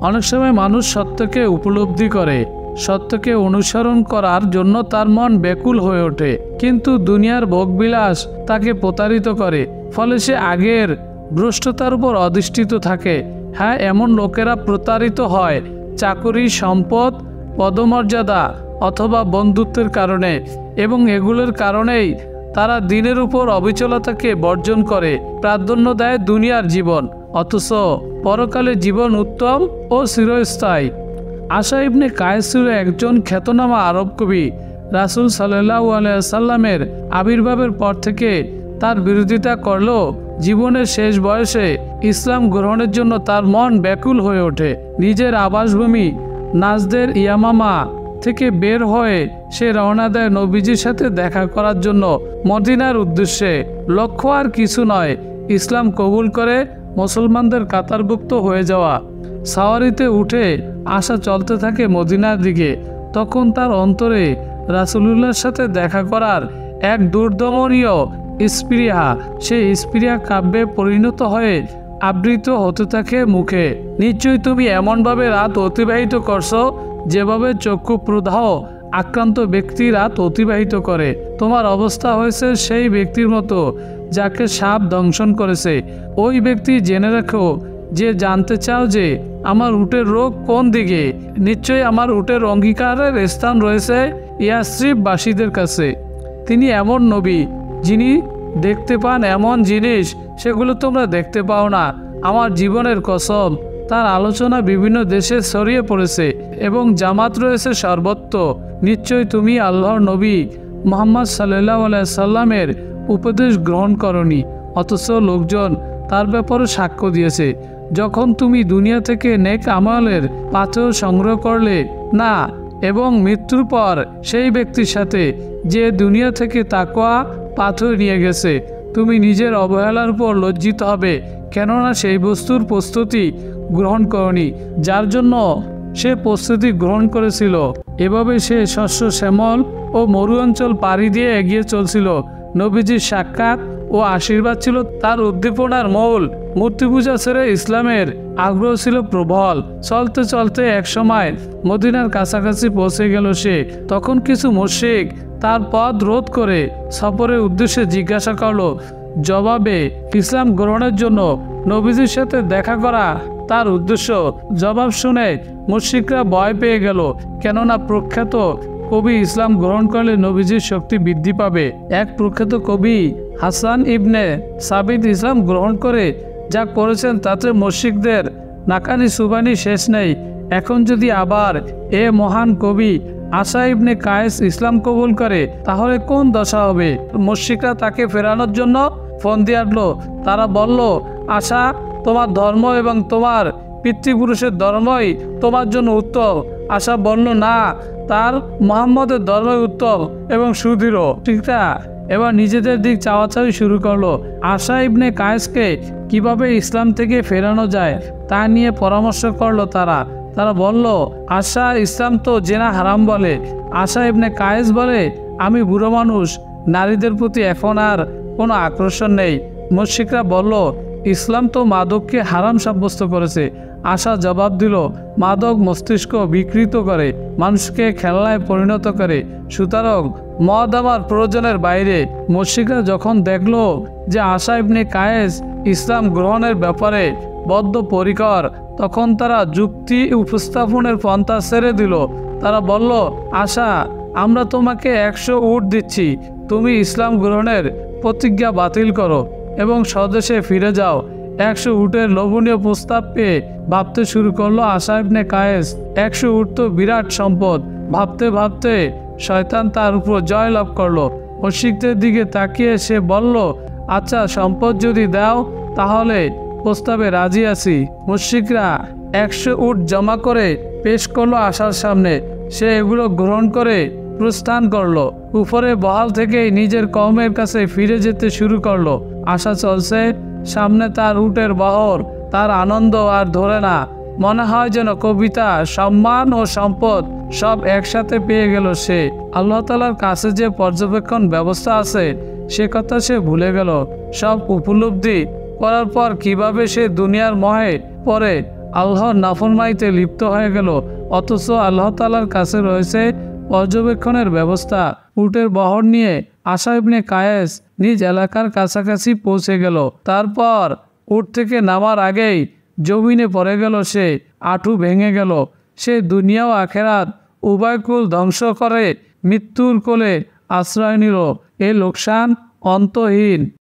অনেক সময় মানুষ সত্যকে উপলব্ধি করে, সত্যকে অনুসরণ করার জন্য তার মন ব্যাকুল হয়ে ওঠে, কিন্তু দুনিয়ার ভোগবিলাস তাকে প্রতারিত করে, ফলে সে আগের ভ্রষ্টতার উপর অধিষ্ঠিত থাকে। হ্যাঁ, এমন লোকেরা প্রতারিত হয় চাকুরি, সম্পদ, পদমর্যাদা অথবা বন্ধুত্বের কারণে, এবং এগুলোর কারণেই তারা দিনের উপর অবিচলতাকে বর্জন করে, প্রাধান্য দেয় দুনিয়ার জীবন, অথচ পরকালে জীবন উত্তম ও চিরস্থায়ী। আশা ইবনে কায়েস ছিল একজন খ্যাতনামা আরব কবি। রাসূল সাল্লাল্লাহু আলাইহি সাল্লামের আবির্ভাবের পর থেকে তার বিরোধিতা করলেও জীবনের শেষ বয়সে ইসলাম গ্রহণের জন্য তার মন ব্যাকুল হয়ে ওঠে। নিজের আবাসভূমি নাজদের ইয়ামামা থেকে বের হয়ে সে রওনা দেয় নবীজির সাথে দেখা করার জন্য মদিনার উদ্দেশ্যে। লক্ষ্য আর কিছু নয়, ইসলাম কবুল করে মুসলমানদের কাতারভুক্ত হয়ে যাওয়া। সাওয়ারিতে উঠে আশা চলতে থাকে মদিনার দিকে। তখন তার অন্তরে রাসূলুল্লাহর সাথে দেখা করার এক দুর্দমনীয় স্পৃহা, সেই স্পৃহা কাব্যে পরিণত হয়ে আবৃত হতে থাকে মুখে। নিশ্চয়ই তুমি এমনভাবে রাত অতিবাহিত করছো যেভাবে চক্ষু প্রদাহ আক্রান্ত ব্যক্তি রাত অতিবাহিত করে। তোমার অবস্থা হয়েছে সেই ব্যক্তির মতো যাকে সাপ দংশন করেছে। ওই ব্যক্তি জেনে রাখো যে জানতে চাও যে আমার উটের রোগ কোন দিকে, নিশ্চয়ই আমার উটের অঙ্গীকারের স্থান রয়েছে ইয়াসরিববাসীদের কাছে। তিনি এমন নবী যিনি দেখতে পান এমন জিনিস সেগুলো তোমরা দেখতে পাও না। আমার জীবনের কসম, তার আলোচনা বিভিন্ন দেশে ছড়িয়ে পড়েছে এবং জামাত রয়েছে সর্বত্র। নিশ্চয়ই তুমি আল্লাহর নবী মুহাম্মদ সাল্লাল্লাহু আলাইহি সাল্লামের উপদেশ গ্রহণ করনি, অথচ লোকজন তার ব্যাপারে সাক্ষ্য দিয়েছে। যখন তুমি দুনিয়া থেকে নেক আমলের পাথর সংগ্রহ করলে না, এবং মৃত্যুর পর সেই ব্যক্তির সাথে যে দুনিয়া থেকে তাকওয়া পাথর নিয়ে গেছে, তুমি নিজের অবহেলার উপর লজ্জিত হবে, কেননা সেই বস্তুর প্রস্তুতি গ্রহণ করনি যার জন্য সে প্রস্তুতি গ্রহণ করেছিল। এভাবে সে শস্য শ্যামল ও মরু অঞ্চল পাড়ি দিয়ে এগিয়ে চলছিল। নবীজির সাক্ষাৎ ও আশীর্বাদ ছিল তার উদ্দীপনার মূল। মূর্তি পূজা ছেড়ে ইসলামের আগ্রহ ছিল প্রবল। চলতে চলতে একসময় মদিনার কাছাকাছি পৌঁছে গেল সে। তখন কিছু মুশরিক তার পথ রোধ করে সফরের উদ্দেশ্যে জিজ্ঞাসা করলো। জবাবে ইসলাম গ্রহণের জন্য নবীজির সাথে দেখা করা তার উদ্দেশ্য। জবাব শুনে মুশরিকরা ভয় পেয়ে গেল, কেননা প্রখ্যাত কবি ইসলাম গ্রহণ করলে নবীজির শক্তি বৃদ্ধি পাবে। এক প্রখ্যাত কবি হাসান ইবনে সাবিত ইসলাম গ্রহণ করে যা করেছেন তাতে মুশরিকদের নাকানি সুবানি শেষ নেই। এখন যদি আবার এ মহান কবি আশা ইবনে কায়েস ইসলাম কবুল করে তাহলে কোন দশা হবে। মুশরিকরা তাকে ফেরানোর জন্য ফোন দিয়ে আসলো। তারা বলল, আশা, তোমার ধর্ম এবং তোমার পিতৃপুরুষের ধর্মই তোমার জন্য উত্তম। আশা বলল, না, তার মুহাম্মদের ধর্মই উত্তম এবং সুদৃঢ়। ঠিকটা এবার নিজেদের দিক চাওয়াচাওয়ি শুরু করলো। আশা ইবনে কায়েসকে কিভাবে ইসলাম থেকে ফেরানো যায় তা নিয়ে পরামর্শ করলো তারা বলল, আশা, ইসলাম তো জেনা হারাম বলে। আশা ইবনে কায়েস বলে, আমি বুড়ো মানুষ, নারীদের প্রতি এখন আর কোনো আকর্ষণ নেই। মুশরিকরা বলল, ইসলাম তো মাদককে হারাম সাব্যস্ত করেছে। আশা জবাব দিল, মাদক মস্তিষ্ক বিকৃত করে, মানুষকে খেলনায় পরিণত করে, সুতরাং মদ আমার প্রয়োজনের বাইরে। মুশরিকরা যখন দেখল যে আশা ইবনে কায়েস ইসলাম গ্রহণের ব্যাপারে বদ্ধপরিকর, তখন তারা যুক্তি উপস্থাপনের পন্থা ছেড়ে দিল। তারা বলল, আশা, আমরা তোমাকে 100 উট দিচ্ছি, তুমি ইসলাম গ্রহণের প্রতিজ্ঞা বাতিল করো এবং স্বদেশে ফিরে যাও। 100 উটের লোভনীয় প্রস্তাব পেয়ে ভাবতে শুরু করলো আশা ইবনে কায়েস। 100 উট তো বিরাট সম্পদ। ভাবতে ভাবতে শয়তান তার উপর জয় লাভ করলো। মুশরিকদের দিকে তাকিয়ে সে বলল, আচ্ছা, সম্পদ যদি দাও তাহলে প্রস্তাবে রাজি আছি। মুশরিকরা 100 উট জমা করে পেশ করলো আশার সামনে। সে এগুলো গ্রহণ করে প্রস্থান করলো। উপরে বহাল থেকেই নিজের কওমের কাছে ফিরে যেতে শুরু করলো। আশা চলছে, সামনে তার উটের বহর, তার আনন্দ আর ধরে না। মনে হয় যেন কবিতা, সম্মান ও সম্পদ সব একসাথে পেয়ে গেল সে। আল্লাহ তাআলার কাছে যে পর্যবেক্ষণ ব্যবস্থা আছে সে কথা সে ভুলে গেল। সব উপলব্ধি করার পর কিভাবে সে দুনিয়ার মোহে পড়ে আল্লাহর নাফরমানিতে লিপ্ত হয়ে গেল, অথচ আল্লাহ তাআলার কাছে রয়েছে পর্যবেক্ষণের ব্যবস্থা। উটের বহর নিয়ে আশা ইবনে কায়েস নিজ এলাকার কাছাকাছি পৌঁছে গেল। তারপর উট থেকে নামার আগেই জমিনে পড়ে গেল, সে আঁটু ভেঙে গেল। সে দুনিয়া ও আখেরাত উভয় কুল ধ্বংস করে মৃত্যুর কোলে আশ্রয় নিল। এ লোকসান অন্তহীন।